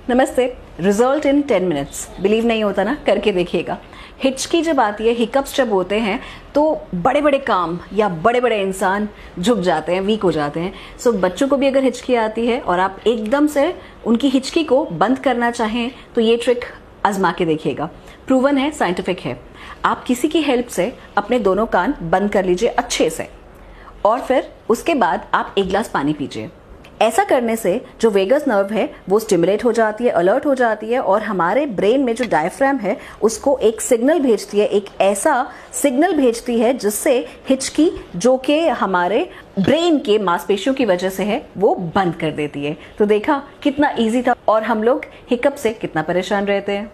नमस्ते। Result in 10 minutes, believe नहीं होता ना, करके देखिएगा। हिचकी जब आती है, हिकअप्स जब होते हैं तो बड़े बड़े काम या बड़े बड़े इंसान झुक जाते हैं, वीक हो जाते हैं। सो बच्चों को भी अगर हिचकी आती है और आप एकदम से उनकी हिचकी को बंद करना चाहें तो ये ट्रिक आजमा के देखिएगा। प्रूवन है, साइंटिफिक है। आप किसी की हेल्प से अपने दोनों कान बंद कर लीजिए अच्छे से और फिर उसके बाद आप एक गिलास पानी पीजिए। ऐसा करने से जो वेगस नर्व है वो स्टिमुलेट हो जाती है, अलर्ट हो जाती है और हमारे ब्रेन में जो डायफ्राम है उसको एक सिग्नल भेजती है, एक ऐसा सिग्नल भेजती है जिससे हिचकी जो कि हमारे ब्रेन के मांसपेशियों की वजह से है वो बंद कर देती है। तो देखा कितना इजी था और हम लोग हिकअप से कितना परेशान रहते हैं।